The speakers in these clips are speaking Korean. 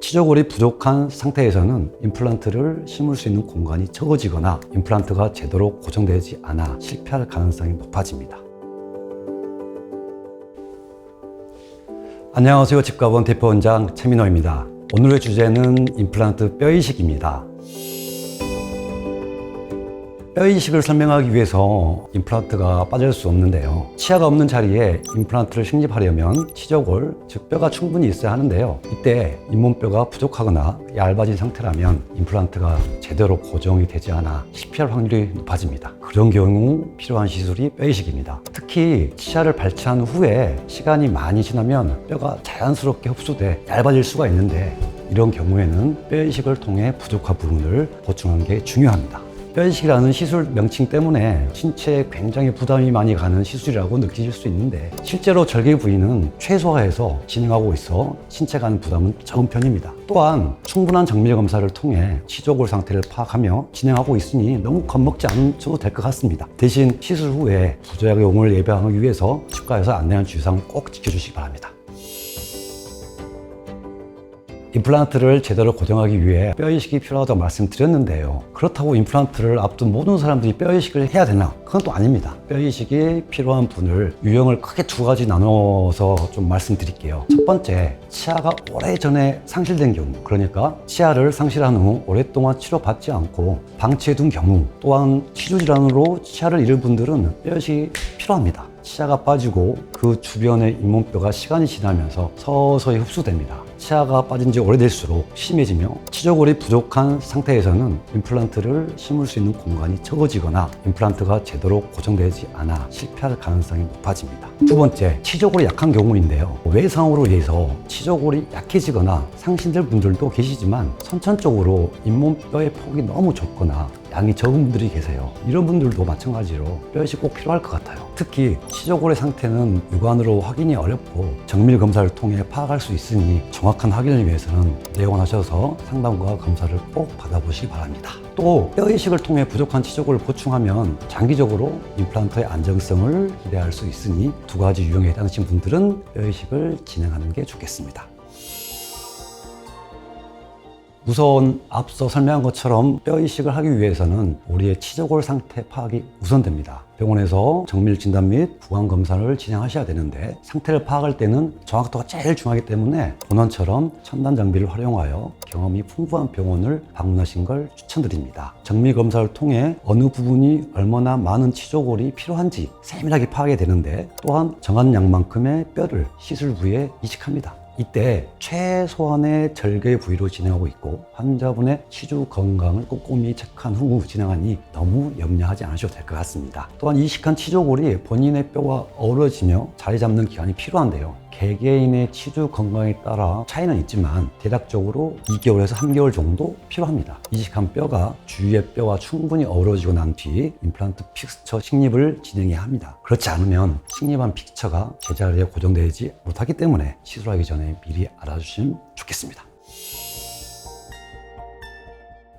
치조골이 부족한 상태에서는 임플란트를 심을 수 있는 공간이 적어지거나 임플란트가 제대로 고정되지 않아 실패할 가능성이 높아집니다. 안녕하세요. 집가본 대표원장 최민호입니다. 오늘의 주제는 임플란트 뼈이식입니다. 뼈이식을 설명하기 위해서 임플란트가 빠질 수 없는데요. 치아가 없는 자리에 임플란트를 식립하려면 치조골, 즉 뼈가 충분히 있어야 하는데요. 이때 잇몸뼈가 부족하거나 얇아진 상태라면 임플란트가 제대로 고정이 되지 않아 실패할 확률이 높아집니다. 그런 경우 필요한 시술이 뼈이식입니다. 특히 치아를 발치한 후에 시간이 많이 지나면 뼈가 자연스럽게 흡수돼 얇아질 수가 있는데, 이런 경우에는 뼈이식을 통해 부족한 부분을 보충하는 게 중요합니다. 뼈이식이라는 시술 명칭 때문에 신체에 굉장히 부담이 많이 가는 시술이라고 느끼실 수 있는데, 실제로 절개 부위는 최소화해서 진행하고 있어 신체에 가는 부담은 적은 편입니다. 또한 충분한 정밀 검사를 통해 치조골 상태를 파악하며 진행하고 있으니 너무 겁먹지 않으셔도 될 것 같습니다. 대신 시술 후에 부작용을 예방하기 위해서 치과에서 안내하는 주의사항을 꼭 지켜주시기 바랍니다. 임플란트를 제대로 고정하기 위해 뼈이식이 필요하다고 말씀드렸는데요. 그렇다고 임플란트를 앞둔 모든 사람들이 뼈이식을 해야 되나? 그건 또 아닙니다. 뼈이식이 필요한 분을 유형을 크게 두 가지 나눠서 좀 말씀드릴게요. 첫 번째, 치아가 오래전에 상실된 경우, 그러니까 치아를 상실한 후 오랫동안 치료받지 않고 방치해둔 경우, 또한 치주질환으로 치아를 잃은 분들은 뼈이식이 필요합니다. 치아가 빠지고 그 주변의 잇몸뼈가 시간이 지나면서 서서히 흡수됩니다. 치아가 빠진 지 오래될수록 심해지며 치조골이 부족한 상태에서는 임플란트를 심을 수 있는 공간이 적어지거나 임플란트가 제대로 고정되지 않아 실패할 가능성이 높아집니다. 두 번째, 치조골이 약한 경우인데요. 외상으로 인해서 치조골이 약해지거나 상실될 분들도 계시지만 선천적으로 잇몸뼈의 폭이 너무 좁거나 양이 적은 분들이 계세요. 이런 분들도 마찬가지로 뼈이식 꼭 필요할 것 같아요. 특히 치조골의 상태는 육안으로 확인이 어렵고 정밀 검사를 통해 파악할 수 있으니 정확한 확인을 위해서는 내원하셔서 상담과 검사를 꼭 받아보시기 바랍니다. 또 뼈이식을 통해 부족한 치조골을 보충하면 장기적으로 임플란트의 안정성을 기대할 수 있으니 두 가지 유형에 해당하신 분들은 뼈이식을 진행하는 게 좋겠습니다. 우선 앞서 설명한 것처럼 뼈이식을 하기 위해서는 우리의 치조골 상태 파악이 우선됩니다. 병원에서 정밀 진단 및 구강 검사를 진행하셔야 되는데, 상태를 파악할 때는 정확도가 제일 중요하기 때문에 본원처럼 첨단 장비를 활용하여 경험이 풍부한 병원을 방문하신 걸 추천드립니다. 정밀 검사를 통해 어느 부분이 얼마나 많은 치조골이 필요한지 세밀하게 파악이 되는데, 또한 정한 양만큼의 뼈를 시술 부위에 이식합니다. 이때 최소한의 절개 부위로 진행하고 있고, 환자분의 치주 건강을 꼼꼼히 체크한 후 진행하니 너무 염려하지 않으셔도 될 것 같습니다. 또한 이식한 치조골이 본인의 뼈와 어우러지며 자리 잡는 기간이 필요한데요. 개개인의 치주 건강에 따라 차이는 있지만 대략적으로 2개월에서 3개월 정도 필요합니다. 이식한 뼈가 주위의 뼈와 충분히 어우러지고 난 뒤 임플란트 픽스처 식립을 진행해야 합니다. 그렇지 않으면 식립한 픽스처가 제자리에 고정되지 못하기 때문에 시술하기 전에 미리 알아주시면 좋겠습니다.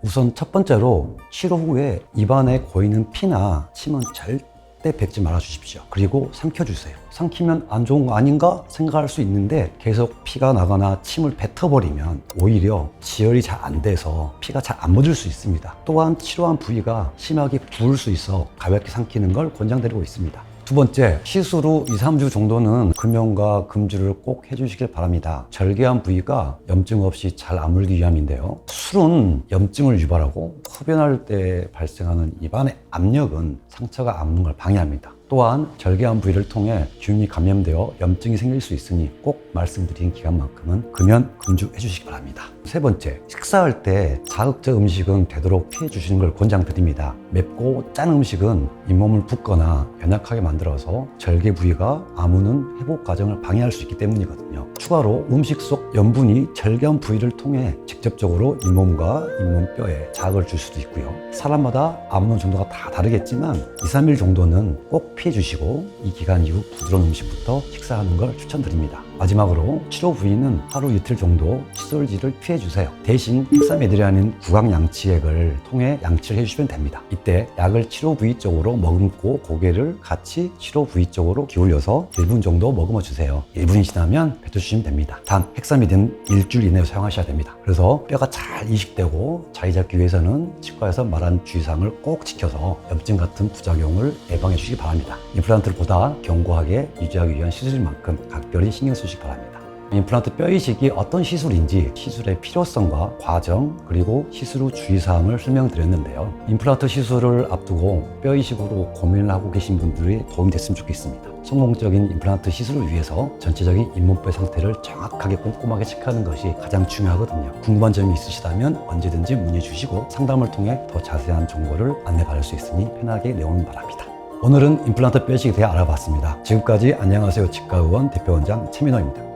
우선 첫 번째로 치료 후에 입안에 고이는 피나 침은 절대 뱉지 말아 주십시오. 그리고 삼켜주세요. 삼키면 안 좋은 거 아닌가 생각할 수 있는데, 계속 피가 나거나 침을 뱉어버리면 오히려 지혈이 잘 안 돼서 피가 잘 안 멎을 수 있습니다. 또한 치료한 부위가 심하게 부을 수 있어 가볍게 삼키는 걸 권장드리고 있습니다. 두 번째, 시술 후 2-3주 정도는 금연과 금주를 꼭 해주시길 바랍니다. 절개한 부위가 염증 없이 잘 아물기 위함인데요. 술은 염증을 유발하고 흡연할 때 발생하는 입안의 압력은 상처가 아무는 걸 방해합니다. 또한 절개한 부위를 통해 균이 감염되어 염증이 생길 수 있으니 꼭 말씀드린 기간만큼은 금연, 금주 해주시기 바랍니다. 세 번째, 식사할 때 자극적 음식은 되도록 피해 주시는 걸 권장드립니다. 맵고 짠 음식은 잇몸을 붓거나 연약하게 만들어서 절개 부위가 아무는 회복 과정을 방해할 수 있기 때문이거든요. 추가로 음식 속 염분이 절개한 부위를 통해 직접적으로 잇몸과 잇몸뼈에 자극을 줄 수도 있고요. 사람마다 아무는 정도가 다 다르겠지만 2-3일 정도는 꼭 피해 주시고, 이 기간 이후 부드러운 음식부터 식사하는 걸 추천드립니다. 마지막으로 치료 부위는 하루 이틀 정도 칫솔질을 피해주세요. 대신 헥사메드리아닌 구강양치액을 통해 양치를 해주시면 됩니다. 이때 약을 치료 부위 쪽으로 머금고 고개를 같이 치료 부위 쪽으로 기울여서 1분 정도 머금어 주세요. 1분이 지나면 뱉어주시면 됩니다. 단 헥사미딘 일주일 이내에 사용하셔야 됩니다. 그래서 뼈가 잘 이식되고 자리 잡기 위해서는 치과에서 말한 주의사항을 꼭 지켜서 염증 같은 부작용을 예방해 주시기 바랍니다. 임플란트를 보다 견고하게 유지하기 위한 시술인 만큼 각별히 신경 쓰시기 바랍니다. 임플란트 뼈 이식이 어떤 시술인지 시술의 필요성과 과정 그리고 시술 후 주의사항을 설명드렸는데요. 임플란트 시술을 앞두고 뼈 이식으로 고민을 하고 계신 분들이 도움이 됐으면 좋겠습니다. 성공적인 임플란트 시술을 위해서 전체적인 잇몸뼈 상태를 정확하게 꼼꼼하게 체크하는 것이 가장 중요하거든요. 궁금한 점이 있으시다면 언제든지 문의 주시고 상담을 통해 더 자세한 정보를 안내받을 수 있으니 편하게 내오는 바랍니다. 오늘은 임플란트 뼈 이식에 대해 알아봤습니다. 지금까지 안녕하세요 치과의원 대표원장 최민호입니다.